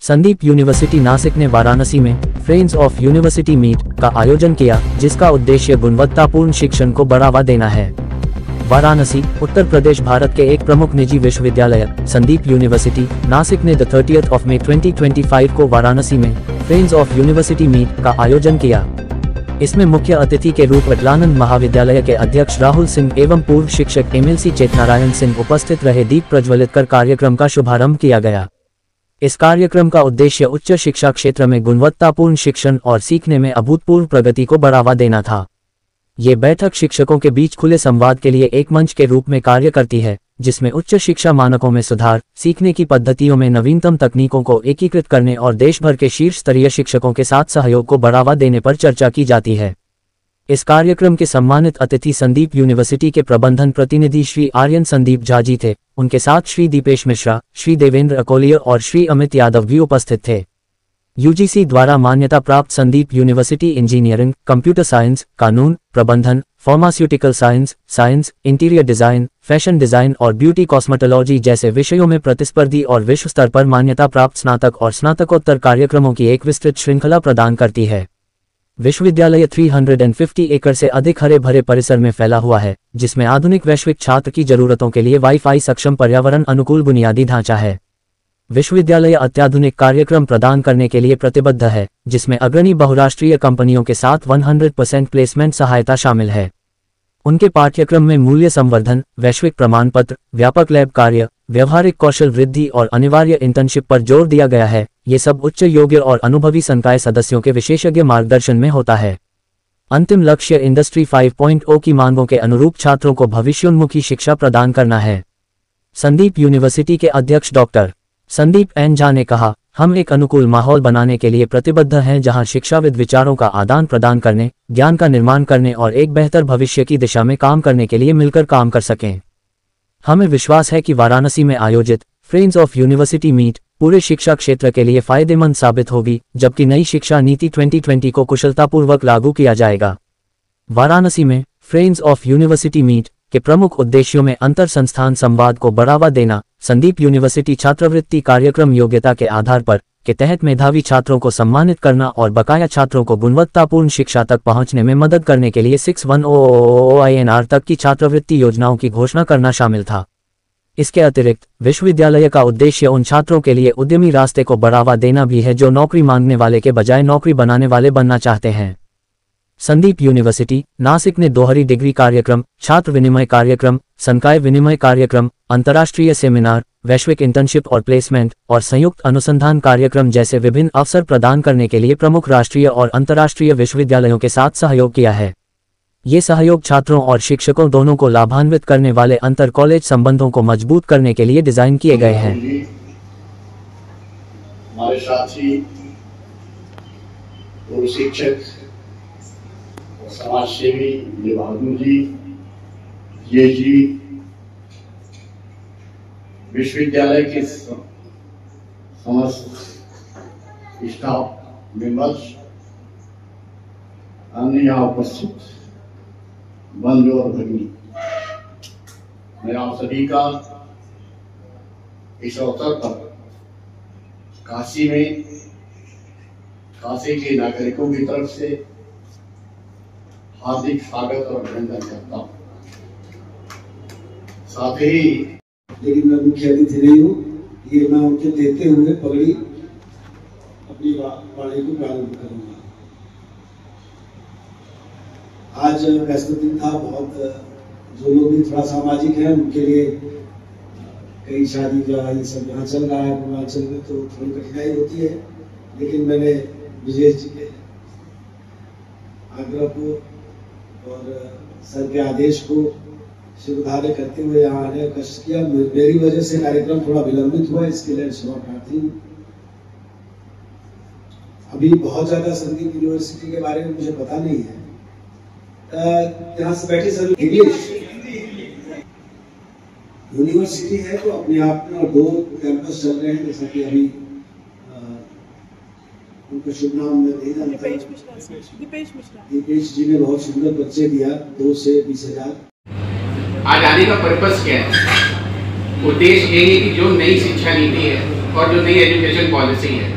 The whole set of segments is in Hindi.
संदीप यूनिवर्सिटी नासिक ने वाराणसी में फ्रेंड्स ऑफ यूनिवर्सिटी मीट का आयोजन किया, जिसका उद्देश्य गुणवत्तापूर्ण शिक्षण को बढ़ावा देना है। वाराणसी, उत्तर प्रदेश भारत के एक प्रमुख निजी विश्वविद्यालय संदीप यूनिवर्सिटी नासिक ने 30 मई 2025 को वाराणसी में फ्रेंड्स ऑफ यूनिवर्सिटी मीट का आयोजन किया। इसमें मुख्य अतिथि के रूप विकलानंद महाविद्यालय के अध्यक्ष राहुल सिंह एवं पूर्व शिक्षक MLC चेतनारायण सिंह उपस्थित रहे। दीप प्रज्वलित कर कार्यक्रम का शुभारंभ किया गया। इस कार्यक्रम का उद्देश्य उच्च शिक्षा क्षेत्र में गुणवत्तापूर्ण शिक्षण और सीखने में अभूतपूर्व प्रगति को बढ़ावा देना था। ये बैठक शिक्षकों के बीच खुले संवाद के लिए एक मंच के रूप में कार्य करती है, जिसमें उच्च शिक्षा मानकों में सुधार, सीखने की पद्धतियों में नवीनतम तकनीकों को एकीकृत करने और देश भर के शीर्ष स्तरीय शिक्षकों के साथ सहयोग को बढ़ावा देने पर चर्चा की जाती है। इस कार्यक्रम के सम्मानित अतिथि संदीप यूनिवर्सिटी के प्रबंधन प्रतिनिधि श्री आर्यन संदीप झा जी थे। उनके साथ श्री दीपेश मिश्रा, श्री देवेंद्र अकोलिया और श्री अमित यादव भी उपस्थित थे। UGC द्वारा मान्यता प्राप्त Sandeep university engineering, computer science, कानून, प्रबंधन, pharmaceutical science, interior design, fashion design और ब्यूटी कॉस्मेटोलॉजी जैसे विषयों में प्रतिस्पर्धी और विश्व स्तर पर मान्यता प्राप्त स्नातक और स्नातकोत्तर कार्यक्रमों की एक विस्तृत श्रृंखला प्रदान करती है। विश्वविद्यालय 350 एकड़ से अधिक हरे भरे परिसर में फैला हुआ है, जिसमें आधुनिक वैश्विक छात्र की जरूरतों के लिए वाईफाई सक्षम पर्यावरण अनुकूल बुनियादी ढांचा है। विश्वविद्यालय अत्याधुनिक कार्यक्रम प्रदान करने के लिए प्रतिबद्ध है, जिसमें अग्रणी बहुराष्ट्रीय कंपनियों के साथ 100% प्लेसमेंट सहायता शामिल है। उनके पाठ्यक्रम में मूल्य संवर्धन, वैश्विक प्रमाण पत्र, व्यापक लैब कार्य, व्यवहारिक कौशल वृद्धि और अनिवार्य इंटर्नशिप पर जोर दिया गया है। ये सब उच्च योग्य और अनुभवी संकाय सदस्यों के विशेषज्ञ मार्गदर्शन में होता है। अंतिम लक्ष्य इंडस्ट्री 5.0 की मांगों के अनुरूप छात्रों को भविष्योन्मुखी शिक्षा प्रदान करना है। संदीप यूनिवर्सिटी के अध्यक्ष डॉक्टर संदीप एन झा ने कहा, हम एक अनुकूल माहौल बनाने के लिए प्रतिबद्ध हैं, जहां शिक्षाविद विचारों का आदान प्रदान करने, ज्ञान का निर्माण करने और एक बेहतर भविष्य की दिशा में काम करने के लिए मिलकर काम कर सकें। हमें विश्वास है कि वाराणसी में आयोजित फ्रेंड्स ऑफ यूनिवर्सिटी मीट पूरे शिक्षा क्षेत्र के लिए फायदेमंद साबित होगी, जबकि नई शिक्षा नीति 2020 को कुशलतापूर्वक लागू किया जाएगा। वाराणसी में फ्रेंड्स ऑफ यूनिवर्सिटी मीट के प्रमुख उद्देश्यों में अंतर संस्थान संवाद को बढ़ावा देना, संदीप यूनिवर्सिटी छात्रवृत्ति कार्यक्रम योग्यता के आधार पर के तहत मेधावी छात्रों को सम्मानित करना और बकाया छात्रों को गुणवत्तापूर्ण शिक्षा तक पहुंचने में मदद करने के लिए 6100 INR तक की छात्रवृत्ति योजनाओं की घोषणा करना शामिल था। इसके अतिरिक्त विश्वविद्यालय का उद्देश्य उन छात्रों के लिए उद्यमी रास्ते को बढ़ावा देना भी है, जो नौकरी मांगने वाले के बजाय नौकरी बनाने वाले बनना चाहते हैं। संदीप यूनिवर्सिटी नासिक ने दोहरी डिग्री कार्यक्रम, छात्र विनिमय कार्यक्रम, संकाय विनिमय कार्यक्रम, अंतर्राष्ट्रीय सेमिनार, वैश्विक इंटर्नशिप और प्लेसमेंट और संयुक्त अनुसंधान कार्यक्रम जैसे विभिन्न अवसर प्रदान करने के लिए प्रमुख राष्ट्रीय और अंतर्राष्ट्रीय विश्वविद्यालयों के साथ सहयोग किया है। ये सहयोग छात्रों और शिक्षकों दोनों को लाभान्वित करने वाले अंतर कॉलेज संबंधों को मजबूत करने के लिए डिजाइन किए गए हैं। हमारे साथी और शिक्षक और समाज सेवी बहादुर जी, ये जी, विश्वविद्यालय के समस्त स्टाफ मेंबर्स, अन्य यहाँ उपस्थित बंधु और भगिनी, मैं आप सभी का इस अवसर पर काशी के नागरिकों की तरफ से हार्दिक स्वागत और अभिनंदन करता हूँ। साथ ही लेकिन मैं मुख्य अतिथि नहीं हूँ, ये मैं उनके देते हुए पगड़ी अपनी वाणी को प्रारंभ करूंगा। आज वैश्विक दिन था, बहुत जो लोग भी थोड़ा सामाजिक हैं उनके लिए कई शादी का ये सब यहाँ चल रहा है पूर्वांचल में, तो थोड़ी कठिनाई होती है, लेकिन मैंने विजय जी के आग्रह को और सर के आदेश को शिवधार्य करते हुए यहाँ आने का कष्ट किया। मेरी वजह से कार्यक्रम थोड़ा विलंबित हुआ, इसके लिए क्षमा प्रार्थी हूँ। अभी बहुत ज्यादा संदीप यूनिवर्सिटी के बारे में मुझे पता नहीं है। यहाँ से बैठे सर इंग्लिश यूनिवर्सिटी है तो अपने आप में, और 2 कैंपस चल रहे हैं, जैसा कि अभी उनका शुभ नाम मैं नहीं जानता। दीपेश जी ने बहुत सुंदर बच्चे दिया, 2 से 20,000। आज आने का पर्पस क्या है? उद्देश्य यही है कि जो नई शिक्षा नीति है और जो नई एजुकेशन पॉलिसी है,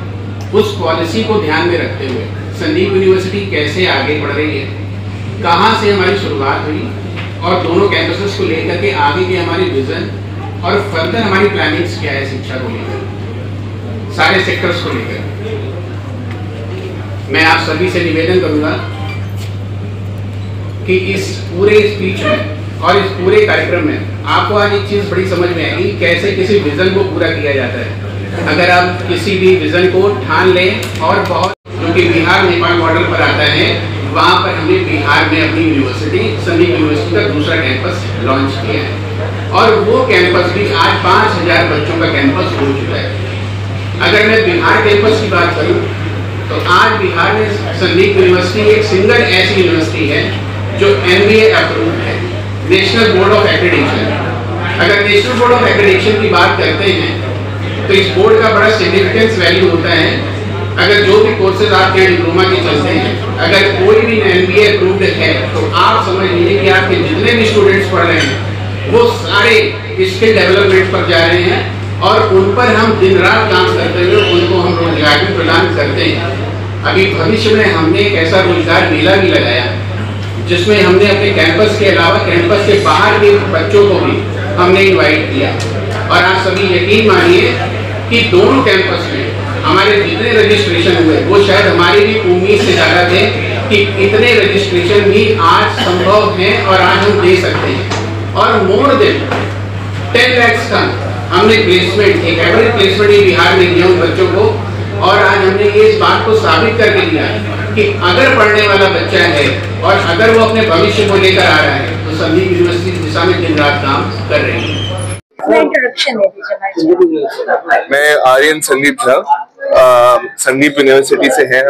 उस पॉलिसी को ध्यान में रखते हुए संदीप यूनिवर्सिटी कैसे आगे बढ़ रही है, कहाँ से हमारी शुरुआत हुई और दोनों कैंपसेस को लेकर के आगे की हमारी विजन और फर्दर हमारी प्लानिंग्स क्या है शिक्षा को लेकर, सारे सेक्टर्स को लेकर। मैं आप सभी से निवेदन करूंगा कि इस पूरे स्पीच में और इस पूरे कार्यक्रम में आपको आज एक चीज बड़ी समझ में आएगी, कैसे किसी विजन को पूरा किया जाता है। अगर आप किसी भी विजन को ठान लें और बहुत, क्योंकि बिहार नेपाल बॉर्डर पर आता है, वहाँ पर हमने बिहार में अपनी यूनिवर्सिटी संदीप यूनिवर्सिटी का दूसरा कैंपस लॉन्च किया है और वो कैंपस भी आज 5000 बच्चों का कैंपस हो चुका है। अगर मैं बिहार कैंपस की बात करूँ तो आज बिहार में संदीप यूनिवर्सिटी एक सिंगल ऐसी यूनिवर्सिटी है जो NBA अप्रूव्ड है, नेशनल बोर्ड ऑफ एक्रेडिटेशन। अगर नेशनल बोर्ड ऑफ एक्रेडिटेशन की बात करते हैं तो इस बोर्ड का बड़ा सिग्निफिकेंस वैल्यू होता है। अगर जो भी कोर्सेज आपके डिप्लोमा के चलते हैं, अगर कोई भी NBA अप्रूव्ड है तो आप समझ लीजिए कि आपके जितने भी स्टूडेंट्स पढ़ रहे हैं वो सारे स्किल डेवलपमेंट पर जा रहे हैं और उन पर हम दिन रात काम करते हुए उनको हम रोजगार भी प्रदान करते हैं। अभी भविष्य में हमने एक ऐसा रोजगार मेला भी लगाया जिसमें हमने अपने कैंपस के अलावा कैंपस के बाहर के बच्चों को भी हमने इनवाइट किया और आप सभी यकीन मानिए कि दोनों कैंपस में हमारे जितने रजिस्ट्रेशन हुए वो शायद हमारी भी उम्मीद से ज़्यादा थे कि इतने रजिस्ट्रेशन भी आज संभव हैं और आज हम दे सकते हैं। और मोर देन 10 लाख का हमने प्लेसमेंट, एक एवरेज प्लेसमेंट ही बिहार में दिया उन बच्चों को और आज हमने ये इस बात को साबित करके दिया कि अगर पढ़ने वाला बच्चा है और अगर वो अपने भविष्य को लेकर आ रहा है तो संदीप यूनिवर्सिटी इस दिशा में दिन रात काम कर रही है। मैं आर्यन संदीप झा, संदीप यूनिवर्सिटी से है।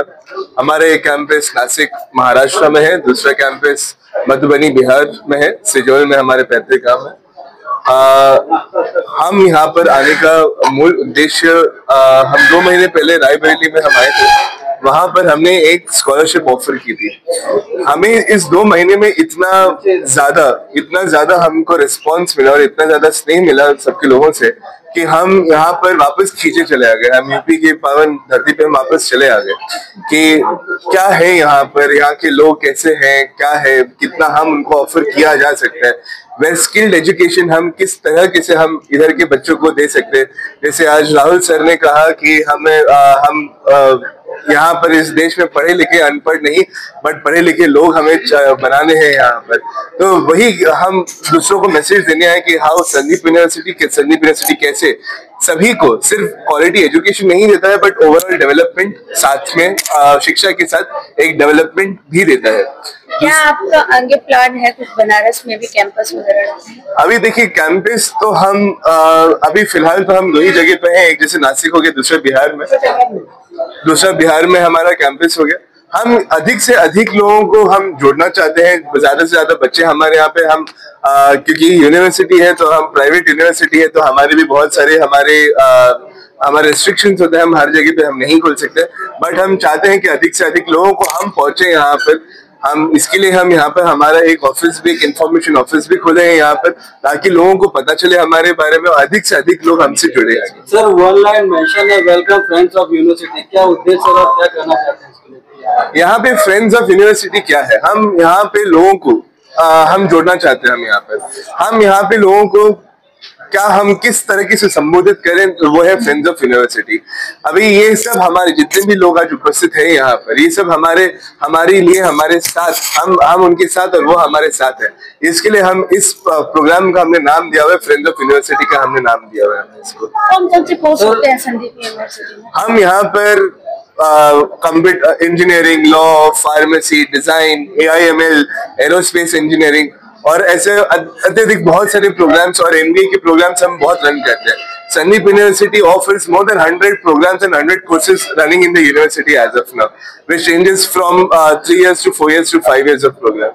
हमारे कैंपस नासिक महाराष्ट्र में है, दूसरा कैंपस मधुबनी बिहार में है, सिजोल में हमारे पैतृक गांव है। हम यहाँ पर आने का मूल उद्देश्य, हम 2 महीने पहले रायबरेली में हम आए थे, वहां पर हमने एक स्कॉलरशिप ऑफर की थी। हमें इस 2 महीने में इतना ज्यादा हमको रिस्पांस मिला और इतना ज्यादा स्नेह मिला सबके लोगों से कि हम यहाँ पर वापस खींचे चले आ गए। हम यूपी की पावन धरती पे हम वापस चले आ गए कि क्या है यहाँ पर, यहाँ के लोग कैसे हैं, क्या है, कितना हम उनको ऑफर किया जा सकता है, वेल स्किल्ड एजुकेशन हम किस तरह से हम इधर के बच्चों को दे सकते हैं। जैसे आज राहुल सर ने कहा कि हम यहाँ पर इस देश में पढ़े लिखे अनपढ़ नहीं बट पढ़े लिखे लोग हमें बनाने हैं यहाँ पर, तो वही हम दूसरों को मैसेज देने हैं कि हाउ संदीप यूनिवर्सिटी कैसे सभी को सिर्फ क्वालिटी एजुकेशन नहीं देता है बट ओवरऑल डेवलपमेंट, साथ में शिक्षा के साथ एक डेवलपमेंट भी देता है। क्या आपका आगे प्लान है कुछ बनारस में भी कैंपस वगैरह? अभी देखिए कैंपस तो हम अभी फिलहाल तो हम 2 ही जगह पे हैं, एक जैसे नासिक हो गया, दूसरा बिहार में हमारा कैंपस हो गया। हम अधिक से अधिक लोगों को हम जोड़ना चाहते हैं, ज्यादा से ज्यादा बच्चे हमारे यहाँ पे हम क्योंकि यूनिवर्सिटी है तो हम प्राइवेट यूनिवर्सिटी है तो हमारे भी बहुत सारे हमारे रिस्ट्रिक्शंस होते हैं, हम हर जगह पे हम नहीं खोल सकते, बट हम चाहते हैं कि अधिक से अधिक लोगों को हम पहुंचे यहाँ पर। हम इसके लिए हम यहाँ पर हमारा एक ऑफिस भी, एक इंफॉर्मेशन ऑफिस भी खोले हैं यहाँ पर, ताकि लोगों को पता चले हमारे बारे में और अधिक से अधिक लोग हमसे जुड़े। सर, वन लाइन मेंशन है, वेलकम फ्रेंड्स ऑफ यूनिवर्सिटी, क्या उद्देश्य और क्या कहना चाहते हैं? यहाँ पे फ्रेंड्स ऑफ यूनिवर्सिटी क्या है, हम यहाँ पे लोगों को हम जोड़ना चाहते हैं। हम यहाँ पे लोगों को क्या हम किस तरीके से संबोधित करें, वो है फ्रेंड्स ऑफ यूनिवर्सिटी। अभी ये सब हमारे जितने भी लोग आज उपस्थित हैं यहाँ पर, ये सब हमारे लिए हमारे साथ, हम उनके साथ और वो हमारे साथ है। इसके लिए हम इस प्रोग्राम का हमने नाम दिया हुआ है फ्रेंड्स ऑफ यूनिवर्सिटी का, हमने नाम दिया हुआ है इसको। कौन से कोर्स होते हैं संदीप यूनिवर्सिटी में? हम यहाँ पर computer engineering, law, pharmacy, design, AIML, aerospace engineering और ऐसे अत्यधिक बहुत सारे प्रोग्राम्स और MBA के प्रोग्राम्स हम बहुत रन करते हैं। Sandeep University offers more than 100 programs and 100 courses running in the university as of now, which ranges from 3 years to 4 years to 5 years of program.